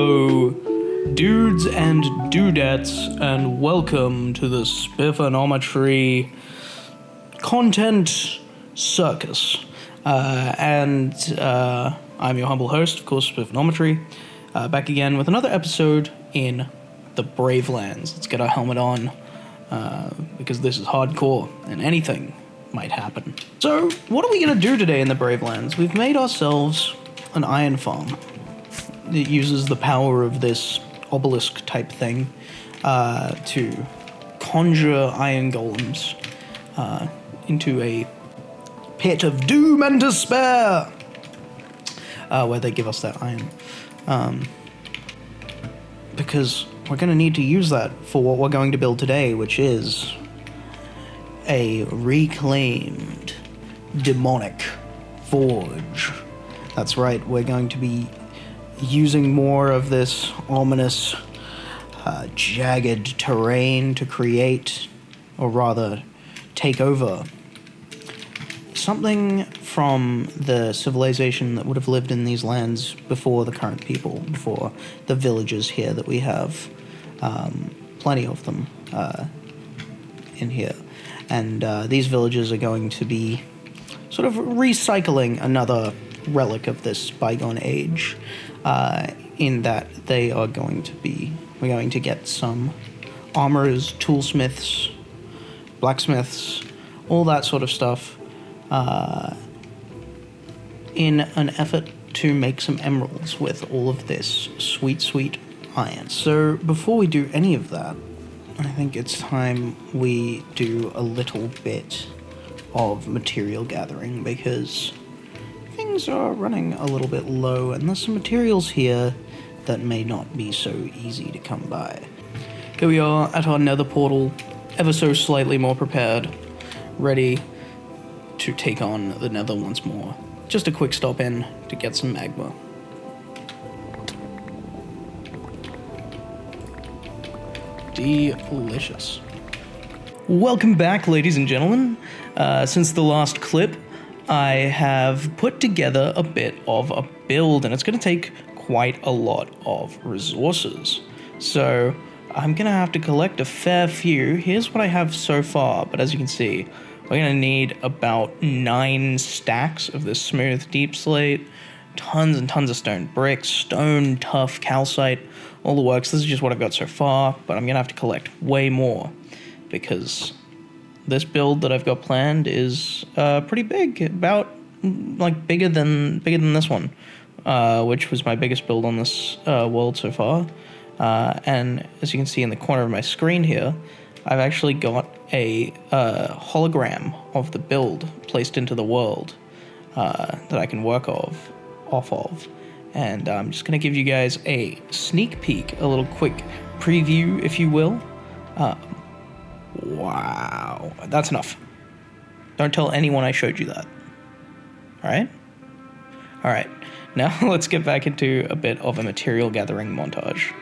Hello, dudes and dudettes, and welcome to the Spiffanometry content circus. I'm your humble host, of course, Spiffanometry, back again with another episode in the Brave Lands. Let's get our helmet on, because this is hardcore, and anything might happen. So, what are we going to do today in the Brave Lands? We've made ourselves an iron farm. It uses the power of this obelisk type thing to conjure iron golems into a pit of doom and despair, where they give us that iron. Because we're going to need to use that for what we're going to build today, which is a reclaimed demonic forge. That's right, we're going to be using more of this ominous, jagged terrain to create, or rather, take over something from the civilization that would have lived in these lands before the current people, before the villages here that we have. Plenty of them in here. And these villages are going to be sort of recycling another relic of this bygone age, in that they are going to be, we're going to get some armorers, toolsmiths, blacksmiths, all that sort of stuff, in an effort to make some emeralds with all of this sweet, sweet iron. So before we do any of that, I think it's time we do a little bit of material gathering, because things are running a little bit low, and there's some materials here that may not be so easy to come by. Here we are at our nether portal, ever so slightly more prepared, ready to take on the nether once more. Just a quick stop in to get some magma. Delicious. Welcome back, ladies and gentlemen. Since the last clip, I have put together a bit of a build, and it's going to take quite a lot of resources. So I'm going to have to collect a fair few. Here's what I have so far, but as you can see, we're going to need about 9 stacks of this smooth deep slate, tons and tons of stone bricks, stone, tough, calcite, all the works. This is just what I've got so far, but I'm going to have to collect way more, because this build that I've got planned is pretty big, about like bigger than this one, which was my biggest build on this world so far. And as you can see in the corner of my screen here, I've actually got a hologram of the build placed into the world that I can work off of. And I'm just going to give you guys a sneak peek, a little quick preview, if you will. Wow, that's enough. Don't tell anyone I showed you that. Alright? Alright, now let's get back into a bit of a material gathering montage.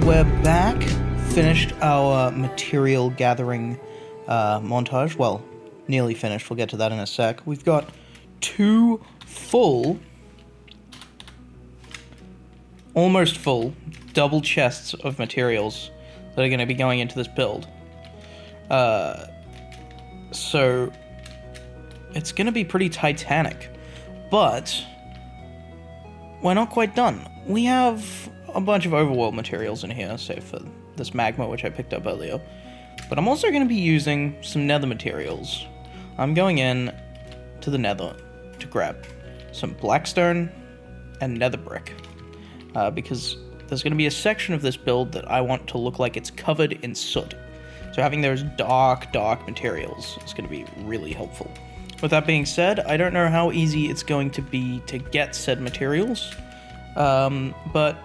we're back. Finished our material gathering montage. Well, nearly finished. We'll get to that in a sec. We've got 2 full, almost full, double chests of materials that are going to be going into this build. So it's going to be pretty titanic, but we're not quite done. We have a bunch of overworld materials in here, save for this magma, which I picked up earlier. But I'm also going to be using some nether materials. I'm going in to the nether to grab some blackstone and nether brick. Because there's going to be a section of this build that I want to look like it's covered in soot. So having those dark materials is going to be really helpful. With that being said, I don't know how easy it's going to be to get said materials. But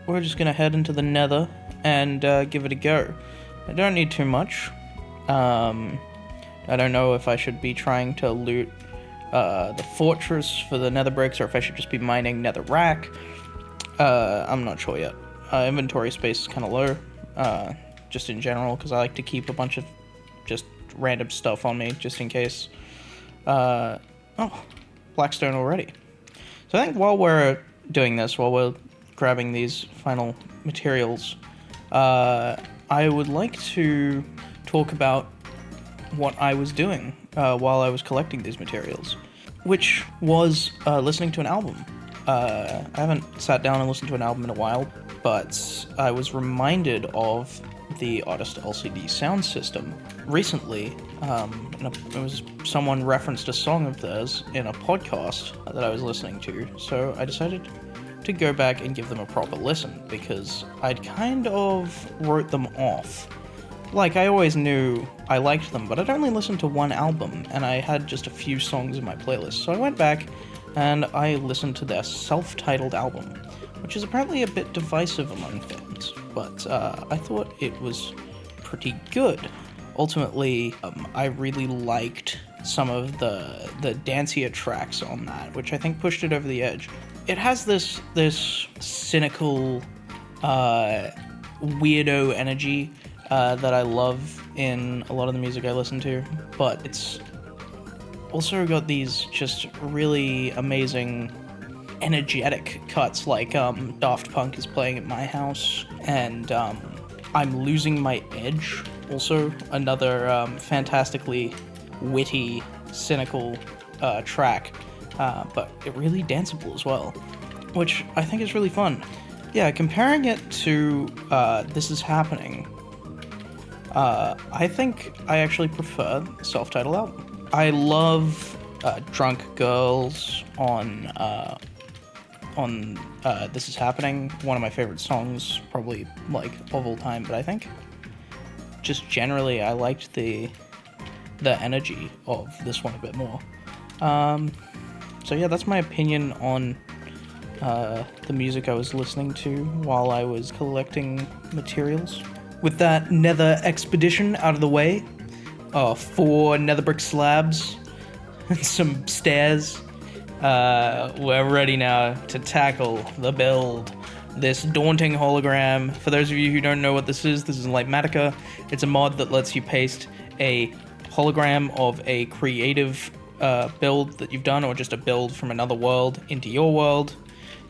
we're just going to head into the nether and give it a go. I don't need too much. I don't know if I should be trying to loot the fortress for the nether bricks or if I should just be mining nether rack. I'm not sure yet. Inventory space is kind of low, just in general, because I like to keep a bunch of just random stuff on me, just in case. Oh, blackstone already. So I think while we're doing this, while we're grabbing these final materials, I would like to talk about what I was doing while I was collecting these materials, which was listening to an album. I haven't sat down and listened to an album in a while, but I was reminded of the Artist LCD sound system recently. It was someone referenced a song of theirs in a podcast that I was listening to, so I decided to go back and give them a proper listen, because I'd kind of wrote them off. Like, I always knew I liked them, but I'd only listened to one album, and I had just a few songs in my playlist, so I went back and I listened to their self-titled album, which is apparently a bit divisive among fans, but I thought it was pretty good. Ultimately, I really liked some of the dancier tracks on that, which I think pushed it over the edge. It has this cynical, weirdo energy that I love in a lot of the music I listen to, but it's also got these just really amazing energetic cuts, like Daft Punk is playing at my house, and I'm Losing My Edge, also another fantastically witty, cynical track, but it really danceable as well, which I think is really fun. Yeah, comparing it to This Is Happening, I think I actually prefer the self-titled album. I love Drunk Girls on This Is Happening, one of my favorite songs, probably, like, of all time, but I think just generally I liked the energy of this one a bit more. So yeah, that's my opinion on the music I was listening to while I was collecting materials. With that nether expedition out of the way, 4 nether brick slabs and some stairs, we're ready now to tackle the build. This daunting hologram. For those of you who don't know what this is Lightmatica. It's a mod that lets you paste a hologram of a creative build that you've done, or just a build from another world, into your world.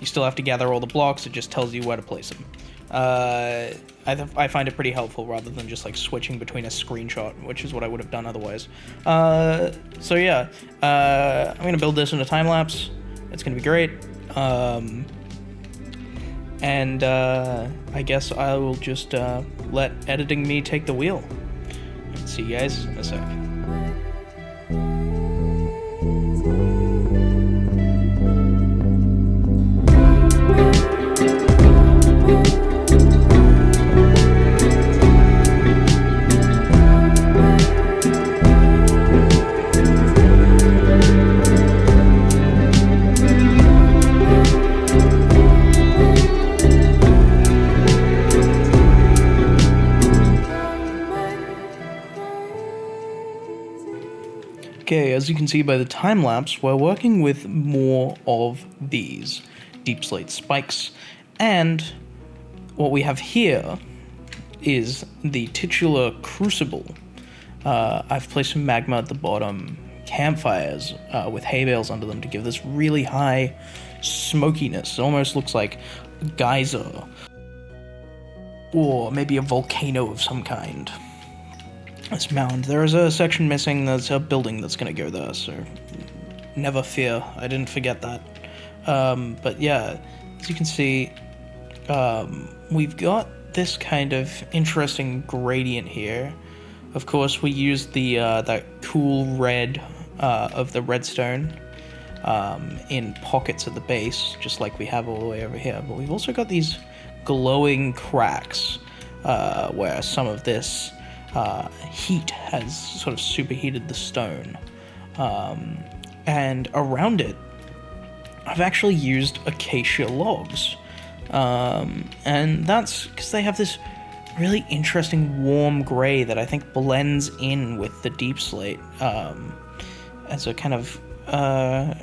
You still have to gather all the blocks, it just tells you where to place them. I find it pretty helpful rather than just like switching between a screenshot, which is what I would have done otherwise. So yeah, I'm gonna build this in a time lapse. It's gonna be great. And I guess I will just let editing me take the wheel. See you guys in a sec. Okay, as you can see by the time lapse, we're working with more of these deep slate spikes, and what we have here is the titular crucible. I've placed some magma at the bottom, campfires with hay bales under them to give this really high smokiness. It almost looks like a geyser, or maybe a volcano of some kind. This mound. There is a section missing. There's a building that's going to go there, so never fear. I didn't forget that. But yeah, as you can see, we've got this kind of interesting gradient here. Of course, we used the that cool red of the redstone in pockets at the base, just like we have all the way over here. But we've also got these glowing cracks where some of this heat has sort of superheated the stone. And around it, I've actually used acacia logs. And that's because they have this really interesting warm gray that I think blends in with the deep slate as a kind of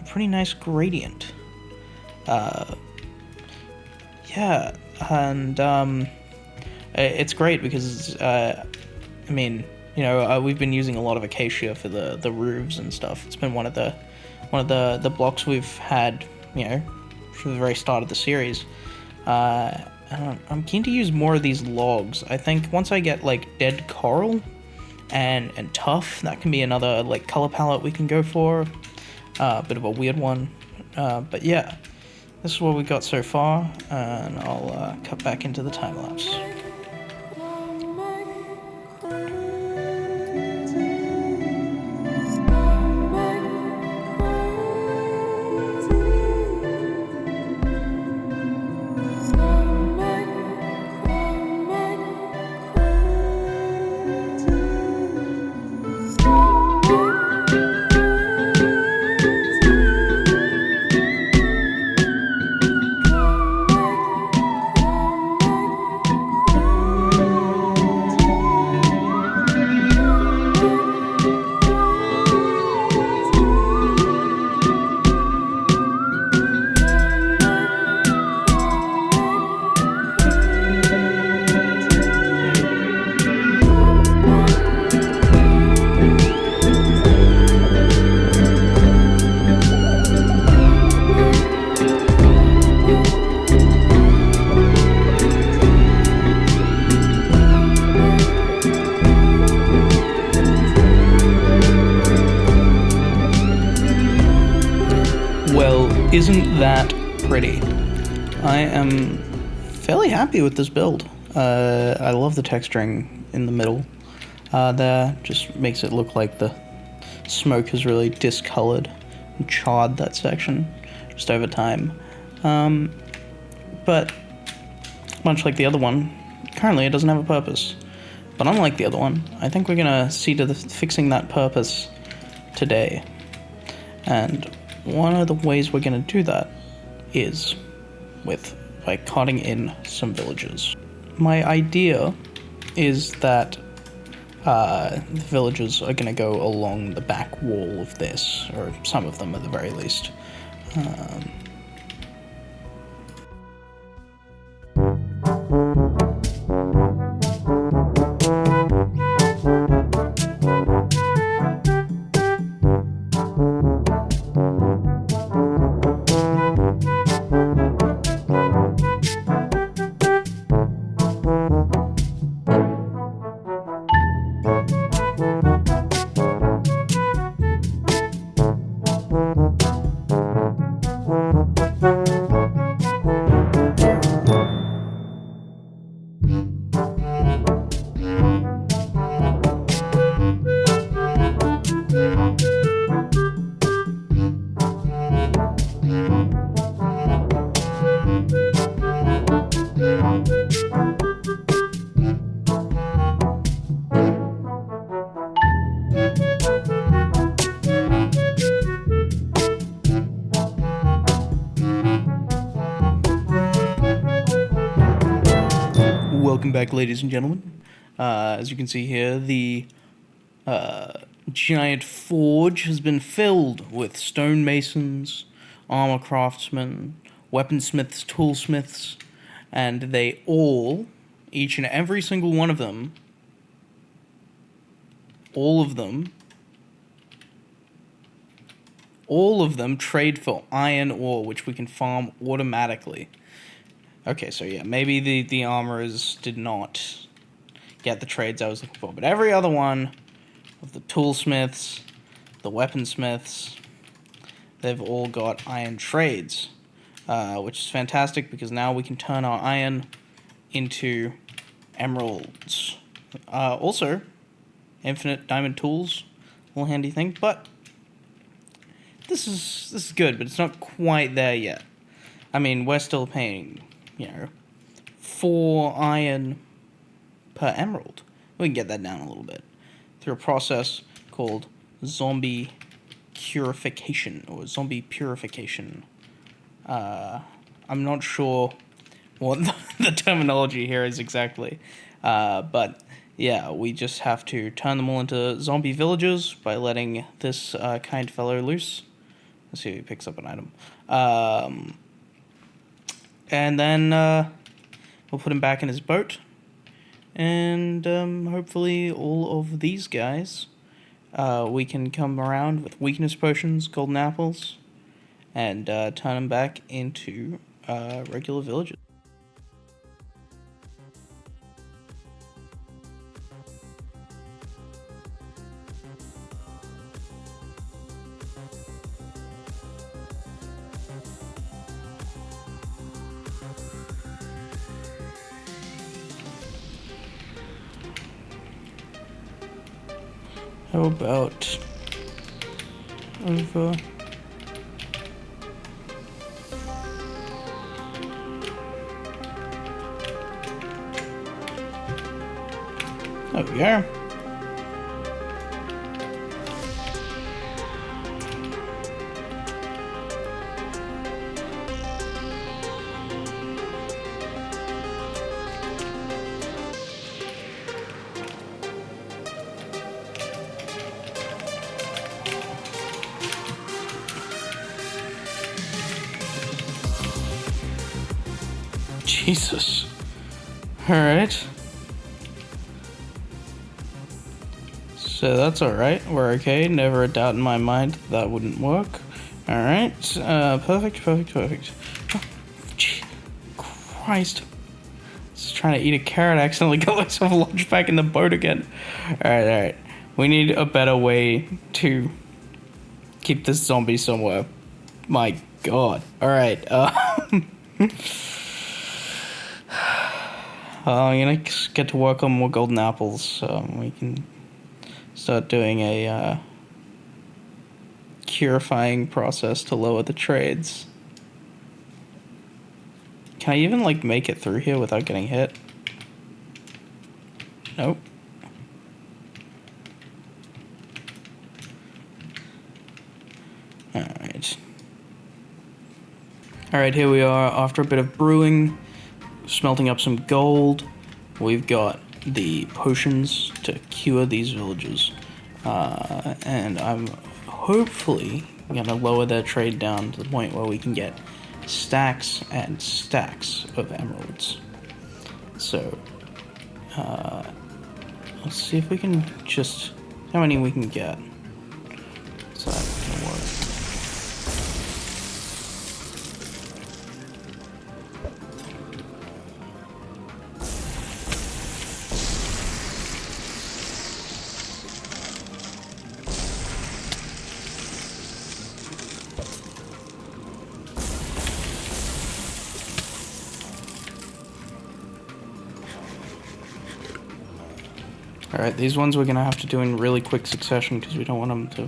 pretty nice gradient. Yeah, and it's great because I mean, you know, we've been using a lot of acacia for the roofs and stuff. It's been one of the blocks we've had, you know, from the very start of the series. I'm keen to use more of these logs. I think once I get like dead coral and tough, that can be another like color palette we can go for. A bit of a weird one, but yeah, this is what we got so far, and I'll cut back into the time lapse. Isn't that pretty? I am fairly happy with this build. I love the texturing in the middle there. Just makes it look like the smoke has really discolored and charred that section just over time. But much like the other one, currently it doesn't have a purpose. But unlike the other one, I think we're gonna see to the fixing that purpose today. And one of the ways we're going to do that is by cutting in some villages. My idea is that the villages are going to go along the back wall of this, or some of them at the very least. Welcome back, ladies and gentlemen. As you can see here, the giant forge has been filled with stonemasons, armor craftsmen, weaponsmiths, toolsmiths, and they all, each and every single one of them, all of them trade for iron ore, which we can farm automatically. Okay, so yeah, maybe the armorers did not get the trades I was looking for, but every other one of the toolsmiths, the weaponsmiths, they've all got iron trades, which is fantastic because now we can turn our iron into emeralds. Also, infinite diamond tools, little handy thing, but this is good, but it's not quite there yet. I mean, we're still paying, 4 iron per emerald. We can get that down a little bit through a process called zombie purification or zombie purification. I'm not sure what the terminology here is exactly, but yeah, we just have to turn them all into zombie villagers by letting this kind fellow loose. Let's see if he picks up an item. And then we'll put him back in his boat. And hopefully all of these guys, we can come around with weakness potions, golden apples, and turn them back into regular villagers. How about over? There we go. Jesus. Alright. So that's alright. We're okay. Never a doubt in my mind that wouldn't work. Alright. Perfect. Oh, gee. Christ. Just trying to eat a carrot, accidentally got myself launched back in the boat again. Alright. We need a better way to keep this zombie somewhere. My god. Alright. I'm gonna get to work on more golden apples so we can start doing a purifying process to lower the trades. Can I even make it through here without getting hit? Nope. Alright, here we are after a bit of brewing, smelting up some gold. We've got the potions to cure these villagers. And I'm hopefully gonna lower their trade down to the point where we can get stacks and stacks of emeralds. So, let's see if we can just, how many we can get. So that's gonna work. Alright, these ones we're gonna have to do in really quick succession because we don't want them to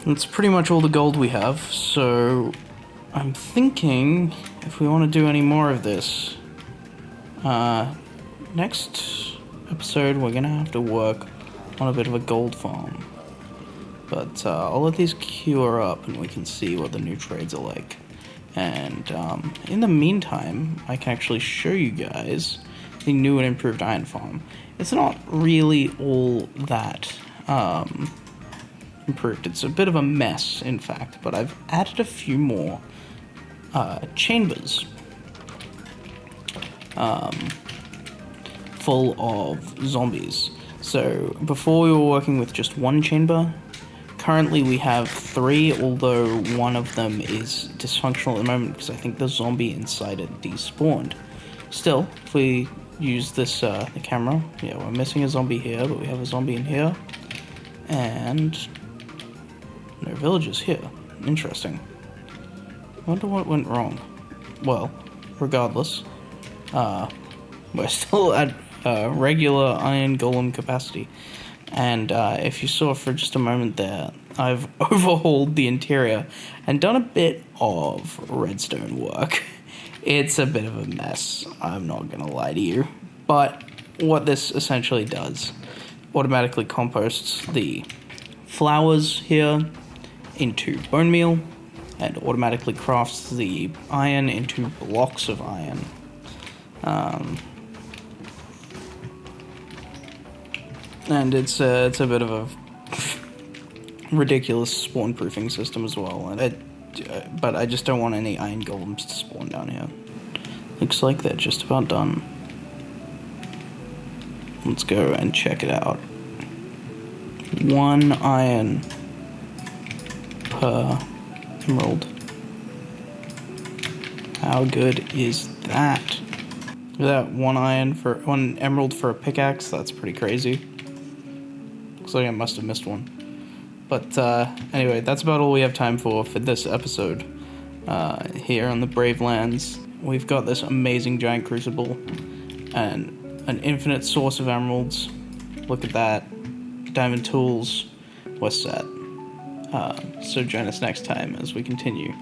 That's pretty much all the gold we have, so I'm thinking if we want to do any more of this, Next episode, we're gonna have to work on a bit of a gold farm. But I'll let these cure up and we can see what the new trades are like. And in the meantime, I can actually show you guys the new and improved iron farm. It's not really all that improved. It's a bit of a mess, in fact, but I've added a few more chambers full of zombies. So before we were working with just one chamber. Currently we have 3, although one of them is dysfunctional at the moment because I think the zombie inside it despawned. Still, if we use this the camera, yeah, we're missing a zombie here, but we have a zombie in here. And no villagers here. Interesting. Wonder what went wrong. Well, regardless, we're still at regular iron golem capacity. And if you saw for just a moment there, I've overhauled the interior and done a bit of redstone work. It's a bit of a mess, I'm not gonna lie to you. But what this essentially does, automatically composts the flowers here into bone meal and automatically crafts the iron into blocks of iron. And it's a bit of a ridiculous spawn proofing system as well. And but I just don't want any iron golems to spawn down here. Looks like they're just about done. Let's go and check it out. 1 iron per emerald. How good is that? Look at that, 1 emerald for a pickaxe. That's pretty crazy. Looks like I must have missed one. But anyway, that's about all we have time for this episode here on the Brave Lands. We've got this amazing giant crucible and an infinite source of emeralds. Look at that. Diamond tools. We're set. So join us next time as we continue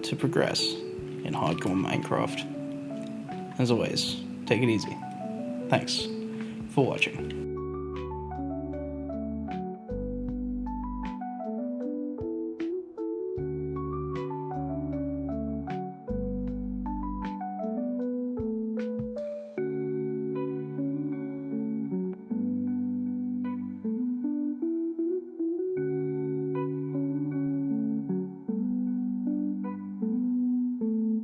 to progress in hardcore Minecraft. As always, take it easy. Thanks for watching.